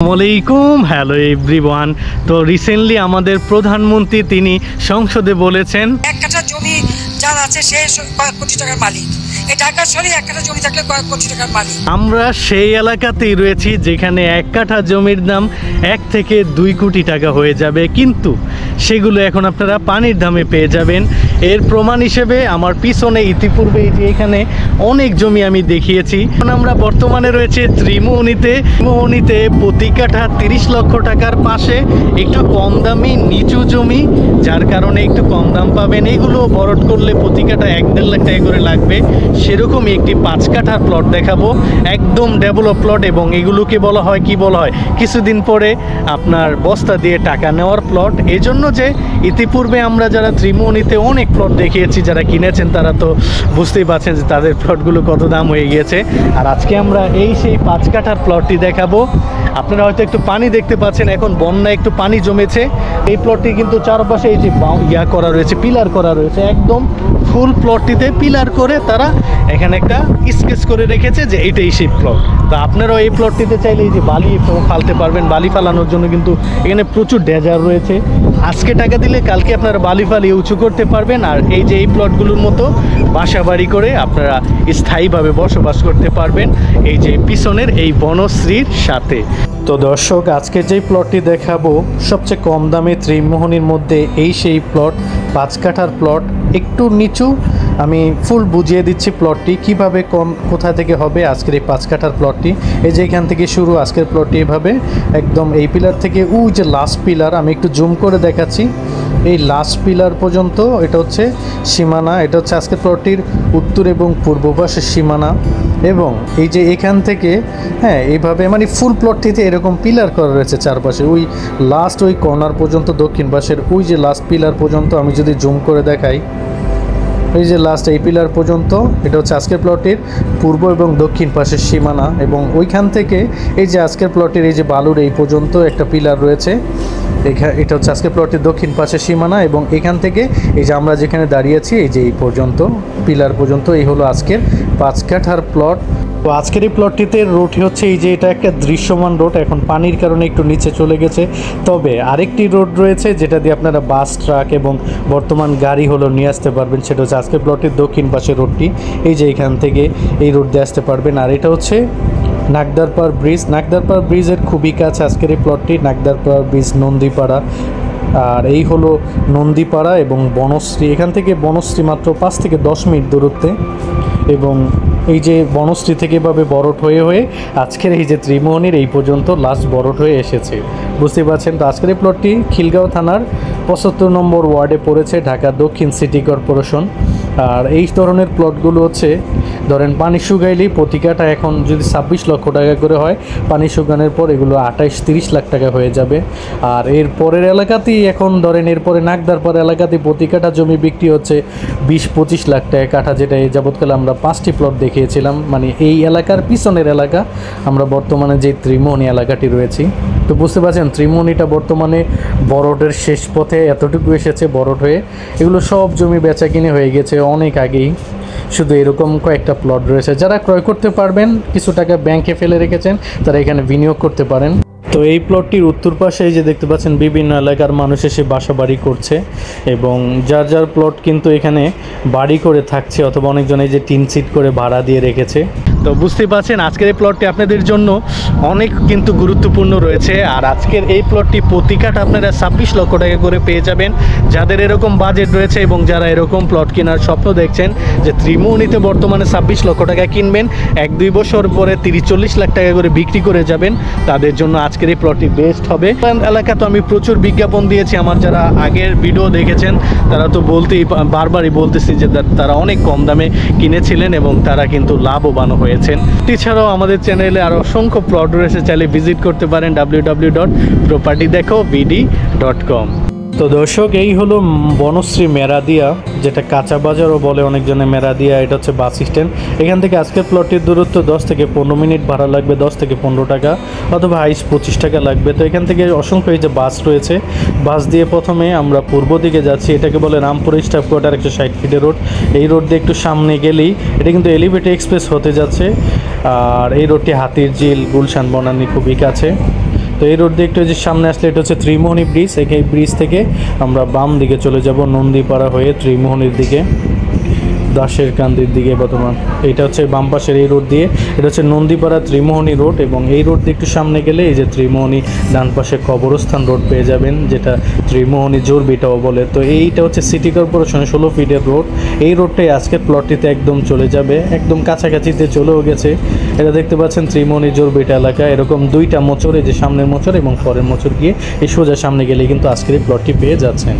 আসসালামাইকুম, hello everyone. তো recently আমাদের প্রধানমন্ত্রী তিনি সংসদে বলেছেন এক কাঠা জমি যার আছে সে কয়েক কোটি টাকার মালিক। এই ঢাকা শহরে এক কাঠা জমি থাকলে কয়েক কোটি টাকার মালিক। আমরা সেই এলাকাতেই রয়েছি যেখানে এক কাঠা জমির দাম 1 থেকে 2 কোটি টাকা হয়ে যাবে, কিন্তু সেগুলো এখন আপনারা পানির দামে পেয়ে যাবেন। এর প্রমাণ হিসেবে আমার পিছনে ইতিপূর্বে এই যে এখানে অনেক জমি আমি দেখিয়েছি। এখন আমরা বর্তমানে রয়েছে ত্রিমোহনীতে। প্রতি কাঠা 30 লক্ষ টাকার পাশে একটু কম দামি নিচু জমি, যার কারণে একটু কম দাম পাবেন। এগুলো বরট করলে প্রতি কাঠা 1-1.5 লাখ টাকা করে লাগবে। সেরকমই একটি 5 কাঠার প্লট দেখাবো, একদম ডেভেলপ প্লট। এবং এগুলোকে বলা হয় কিছুদিন পরে আপনার বস্তা দিয়ে টাকা নেওয়ার প্লট। এই জন্য যে ইতিপূর্বে আমরা যারা ত্রিমোহনীতে অনেক প্লট দেখিয়েছি, যারা কিনেছেন তারা তো বুঝতেই পারছেন যে তাদের প্লটগুলো কত দাম হয়ে গিয়েছে। আর আজকে আমরা সেই 5 কাঠার প্লটটি দেখাবো। আপনারা হয়তো একটু পানি দেখতে পাচ্ছেন, এখন বন্যায় একটু পানি জমেছে। এই প্লটটি কিন্তু চারপাশে এই যে করা রয়েছে, পিলার করা রয়েছে, একদম ফুল প্লটটিতে পিলার করে তারা এখানে একটা স্কেচ করে রেখেছে যে এইটাই সেই প্লট। তো আপনারাও এই প্লটটিতে চাইলে এই যে বালি ফালতে পারবেন। বালি ফালানোর জন্য কিন্তু এখানে প্রচুর ডেজার রয়েছে। আজকে টাকা দিলে কালকে আপনারা বালি ফালিয়ে উঁচু করতে পারবেন। আর এই যে এই প্লটগুলোর মতো বাসা বাড়ি করে আপনারা স্থায়ীভাবে বসবাস করতে পারবেন এই যে পিছনের এই বনশ্রীর সাথে। তো দর্শক, আজকে যেই প্লটটি দেখাবো সবচেয়ে কম দামে ত্রিমোহনীর মধ্যে সেই প্লট, 5 কাঠার প্লট, একটু নিচু। আমি ফুল বুঝিয়ে দিচ্ছি প্লটটি কিভাবে কোথা থেকে হবে। আজকের এই 5 কাঠার প্লটটি এই যে এখান থেকে শুরু। আজকের প্লটটি এভাবে একদম এই পিলার থেকে যে লাস্ট পিলার, আমি একটু জুম করে দেখাচ্ছি, এই লাস্ট পিলার পর্যন্ত এটা হচ্ছে সীমানা। এটা হচ্ছে আজকের প্লটটির উত্তর এবং পূর্ব পাশের সীমানা। এবং এই যে এখান থেকে এইভাবে মানে ফুল প্লটটিতে এরকম পিলার করা রয়েছে চারপাশে, ওই লাস্ট ওই কর্নার পর্যন্ত, দক্ষিণ পাশের ওই যে লাস্ট পিলার পর্যন্ত। আমি যদি জুম করে দেখাই, এই যে লাস্ট এই পিলার পর্যন্ত, এটা হচ্ছে আজকের প্লটের পূর্ব এবং দক্ষিণ পাশের সীমানা। এবং ওইখান থেকে এই যে আজকের প্লটের এই যে বালুর এই পর্যন্ত একটা পিলার রয়েছে, এটা হচ্ছে আজকের প্লটের দক্ষিণ পাশের সীমানা। এবং এখান থেকে এই যে আমরা যেখানে দাঁড়িয়েছি এই যে এই পর্যন্ত পিলার পর্যন্ত, এই হলো আজকের 5 কাঠার প্লট। তো আজকের এই প্লটটিতে রোডটি হচ্ছে এই যে এটা একটা দৃশ্যমান রোড, এখন পানির কারণে একটু নিচে চলে গেছে। তবে আরেকটি রোড রয়েছে যেটা দিয়ে আপনারা বাস, ট্রাক এবং বর্তমান গাড়ি নিয়ে আসতে পারবেন। সেটা হচ্ছে আজকের প্লটের দক্ষিণ পাশের রোডটি, এই যে এখান থেকে এই রোড দিয়ে আসতে পারবেন। আর এটা হচ্ছে নাগদারপাড় ব্রিজ। নাগদারপাড় ব্রিজের খুবই কাছে আজকের এই প্লটটি। নাগদারপাড় ব্রিজ নন্দীপাড়া, আর এই হলো নন্দীপাড়া এবং বনশ্রী। এখান থেকে বনশ্রী মাত্র 5 থেকে 10 মিনিট দূরত্বে। এবং এই যে বনশ্রী থেকে এভাবে বরট হয়ে আজকের এই যে ত্রিমোহনীর এই পর্যন্ত লাস্ট বরট হয়ে এসেছে, বুঝতে পারছেন। তো আজকের এই প্লটটি খিলগাঁও থানার 75 নম্বর ওয়ার্ডে পড়েছে, ঢাকা দক্ষিণ সিটি কর্পোরেশন। আর এই ধরনের প্লটগুলো হচ্ছে ধরেন পানি শুকাইলেই প্রতি কাঠা এখন যদি 26 লক্ষ টাকা করে হয়, পানি শুকানোর পর এগুলো 28-30 লাখ টাকা হয়ে যাবে। আর এর পরের এলাকাতেই এখন ধরেন এরপরে নাগদারপাড় এলাকাতে প্রতি কাঠা জমি বিক্রি হচ্ছে 20-25 লাখ টাকা কাঠা, যেটা এই যাবৎকালে আমরা 5টি প্লট দেখিয়েছিলাম। মানে এই এলাকার পিছনের এলাকা আমরা বর্তমানে যে ত্রিমোহনী এলাকাটি রয়েছি। তো বুঝতে পারছেন ত্রিমোহনীটা বর্তমানে বরটের শেষ পথে এতটুকু এসেছে বরট হয়ে। এগুলো সব জমি বেচা কিনে হয়ে গেছে অনেক আগেই। শুধু এরকম কয়েকটা প্লট রয়েছে, যারা ক্রয় করতে পারবেন, কিছু টাকা ব্যাংকে ফেলে রেখেছেন, তারা এখানে বিনিয়োগ করতে পারেন। তো এই প্লটটির উত্তর পাশে এই যে দেখতে পাচ্ছেন বিভিন্ন এলাকার মানুষ এসে বাসা বাড়ি করছে। এবং যার প্লট কিন্তু এখানে বাড়ি করে থাকছে, অথবা অনেকজন এই যে টিন সিট করে ভাড়া দিয়ে রেখেছে। তো বুঝতেই পারছেন আজকের এই প্লটটি আপনাদের জন্য অনেক কিন্তু গুরুত্বপূর্ণ রয়েছে। আর আজকের এই প্লটটি প্রতি কাঠা আপনারা 26 লক্ষ টাকা করে পেয়ে যাবেন। যাদের এরকম বাজেট রয়েছে এবং যারা এরকম প্লট কেনার স্বপ্ন দেখছেন যে ত্রিমোহনীতে বর্তমানে 26 লক্ষ টাকা কিনবেন, 1-2 বছর পরে 30-40 লাখ টাকা করে বিক্রি করে যাবেন, তাদের জন্য আজকের এই প্লটটি বেস্ট হবে। এলাকা তো আমি প্রচুর বিজ্ঞাপন দিয়েছি, আমার যারা আগের ভিডিও দেখেছেন তারা তো বারবারই বলতেছি যে তারা অনেক কম দামে কিনেছিলেন এবং তারা কিন্তু লাভবান হয়েছেন। এছাড়াও আমাদের চ্যানেলে আরও অসংখ্য প্লট রয়েছে, চাইলে ভিজিট করতে পারেন www.propertydekho.bd.com। তো দর্শক, এই হলো বনশ্রী মেরাদিয়া, যেটা কাঁচা বাজারও বলে অনেকজনে মেরাদিয়া। এটা হচ্ছে বাস স্ট্যান্ড। এখান থেকে আজকের প্লটটির দূরত্ব 10 থেকে 15 মিনিট ভাড়া লাগবে, 10 থেকে 15 টাকা, অথবা হাইস 25 টাকা লাগবে। তো এখান থেকে অসংখ্য এই যে বাস রয়েছে, বাস দিয়ে প্রথমে আমরা পূর্ব দিকে যাচ্ছি। এটাকে বলে রামপুর স্টাফ কোয়ার্টার 160 ফিটের রোড। এই রোড দিয়ে একটু সামনে গেলেই এটা কিন্তু এলিভেটেড এক্সপ্রেস হতে যাচ্ছে। আর এই রোডটি হাতির ঝিল, গুলশান, বনানী খুবই কাছে। তো এই রোড দিয়ে একটু যে সামনে আসলে এটা হচ্ছে ত্রিমোহনী ব্রিজ। এই ব্রিজ থেকে আমরা বাম দিকে চলে যাব নন্দীপাড়া হয়ে ত্রিমোহনীর দিকে, দাসের কান্দির দিকে বর্তমান। এটা হচ্ছে বাম পাশের এই রোড দিয়ে, এটা হচ্ছে নন্দীপাড়া ত্রিমোহনী রোড। এবং এই রোড দিয়ে একটু সামনে গেলে এই যে ত্রিমোহনী, ডান পাশে কবরস্থান রোড পেয়ে যাবেন, যেটা ত্রিমোহনী জোরবিটাও বলে। তো এইটা হচ্ছে সিটি কর্পোরেশনের 16 ফিটের রোড। এই রোডটাই আজকের প্লটটিতে একদম চলে যাবে, একদম কাছাকাছিতে চলেও গেছে। এটা দেখতে পাচ্ছেন ত্রিমোহনী জোরবিটা এলাকা। এরকম দুইটা মোচড়, এই যে সামনের মোচড় এবং পরের মোচড় গিয়ে এই সোজা সামনে গেলে কিন্তু আজকের এই প্লটটি পেয়ে যাচ্ছেন।